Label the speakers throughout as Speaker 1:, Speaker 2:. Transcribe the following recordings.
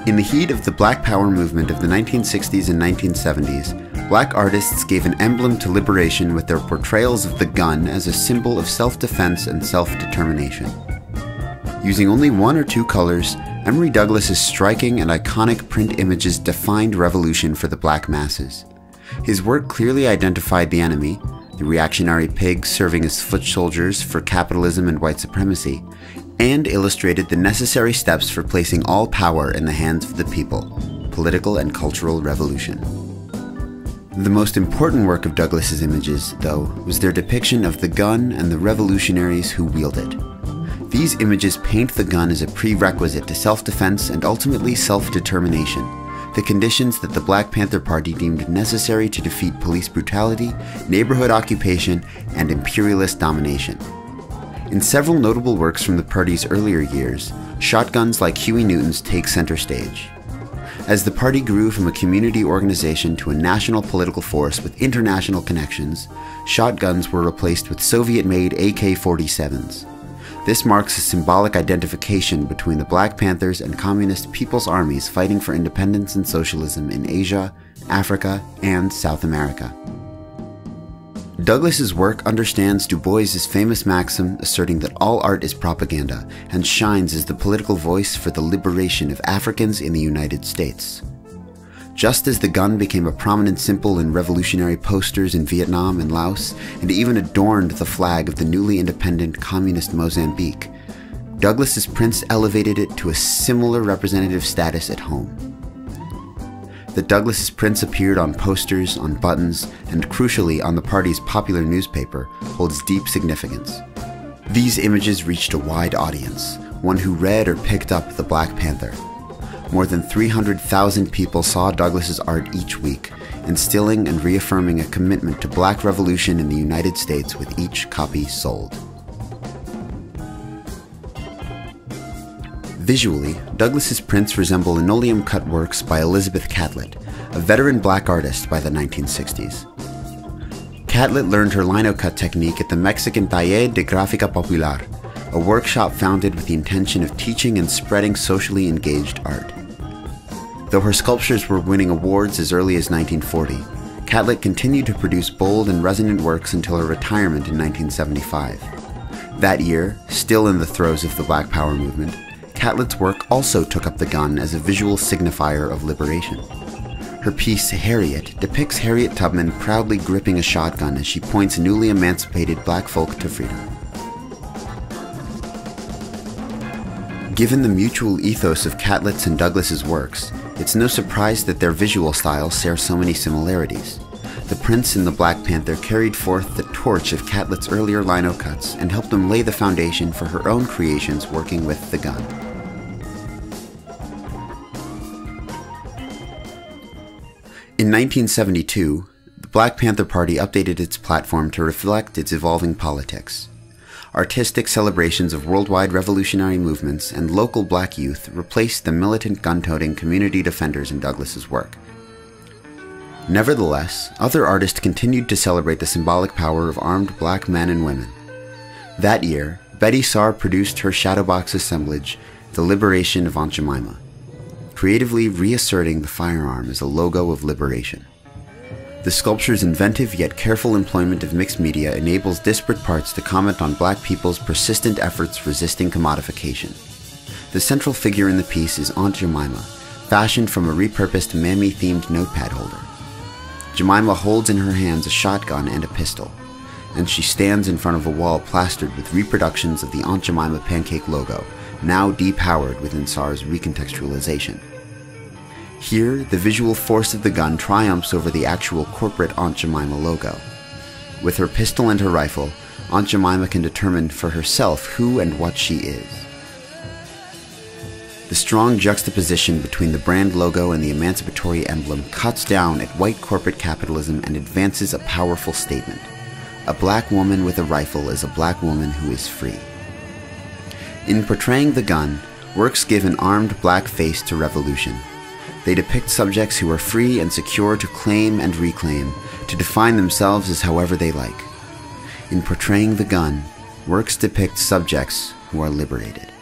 Speaker 1: In the heat of the Black Power movement of the 1960s and 1970s, black artists gave an emblem to liberation with their portrayals of the gun as a symbol of self-defense and self-determination. Using only one or two colors, Emory Douglas's striking and iconic print images defined revolution for the black masses. His work clearly identified the enemy, the reactionary pigs serving as foot soldiers for capitalism and white supremacy, and illustrated the necessary steps for placing all power in the hands of the people, political and cultural revolution. The most important work of Douglas's images, though, was their depiction of the gun and the revolutionaries who wield it. These images paint the gun as a prerequisite to self-defense and ultimately self-determination, the conditions that the Black Panther Party deemed necessary to defeat police brutality, neighborhood occupation, and imperialist domination. In several notable works from the party's earlier years, shotguns like Huey Newton's take center stage. As the party grew from a community organization to a national political force with international connections, shotguns were replaced with Soviet-made AK-47s. This marks a symbolic identification between the Black Panthers and Communist People's Armies fighting for independence and socialism in Asia, Africa, and South America. Douglas's work understands Du Bois's famous maxim asserting that all art is propaganda and shines as the political voice for the liberation of Africans in the United States. Just as the gun became a prominent symbol in revolutionary posters in Vietnam and Laos, and even adorned the flag of the newly independent communist Mozambique, Douglas's prints elevated it to a similar representative status at home. That Douglas's prints appeared on posters, on buttons, and crucially on the party's popular newspaper holds deep significance. These images reached a wide audience, one who read or picked up the Black Panther. More than 300,000 people saw Douglas's art each week, instilling and reaffirming a commitment to black revolution in the United States with each copy sold. Visually, Douglas's prints resemble linoleum-cut works by Elizabeth Catlett, a veteran black artist by the 1960s. Catlett learned her lino-cut technique at the Mexican Taller de Gráfica Popular, a workshop founded with the intention of teaching and spreading socially engaged art. Though her sculptures were winning awards as early as 1940, Catlett continued to produce bold and resonant works until her retirement in 1975. That year, still in the throes of the Black Power movement, Catlett's work also took up the gun as a visual signifier of liberation. Her piece, Harriet, depicts Harriet Tubman proudly gripping a shotgun as she points newly emancipated black folk to freedom. Given the mutual ethos of Catlett's and Douglas's works, it's no surprise that their visual styles share so many similarities. The prints in the Black Panther carried forth the torch of Catlett's earlier lino cuts and helped them lay the foundation for her own creations working with the gun. In 1972, the Black Panther Party updated its platform to reflect its evolving politics. Artistic celebrations of worldwide revolutionary movements and local black youth replaced the militant gun-toting community defenders in Douglas's work. Nevertheless, other artists continued to celebrate the symbolic power of armed black men and women. That year, Betye Saar produced her shadowbox assemblage, The Liberation of Aunt Jemima, creatively reasserting the firearm as a logo of liberation. The sculpture's inventive yet careful employment of mixed media enables disparate parts to comment on black people's persistent efforts resisting commodification. The central figure in the piece is Aunt Jemima, fashioned from a repurposed mammy-themed notepad holder. Jemima holds in her hands a shotgun and a pistol, and she stands in front of a wall plastered with reproductions of the Aunt Jemima pancake logo, now depowered within Saar's recontextualization. Here, the visual force of the gun triumphs over the actual corporate Aunt Jemima logo. With her pistol and her rifle, Aunt Jemima can determine for herself who and what she is. The strong juxtaposition between the brand logo and the emancipatory emblem cuts down at white corporate capitalism and advances a powerful statement. A black woman with a rifle is a black woman who is free. In portraying the gun, works give an armed black face to revolution. They depict subjects who are free and secure to claim and reclaim, to define themselves as however they like. In portraying the gun, works depict subjects who are liberated.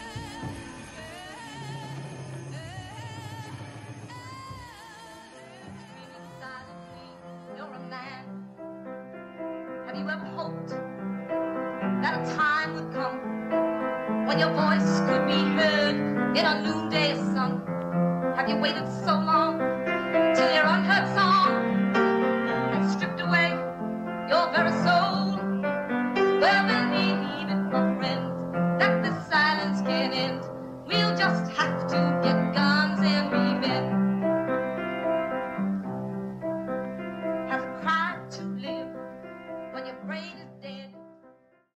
Speaker 2: when your voice could be heard in a noonday sun? Have you waited so long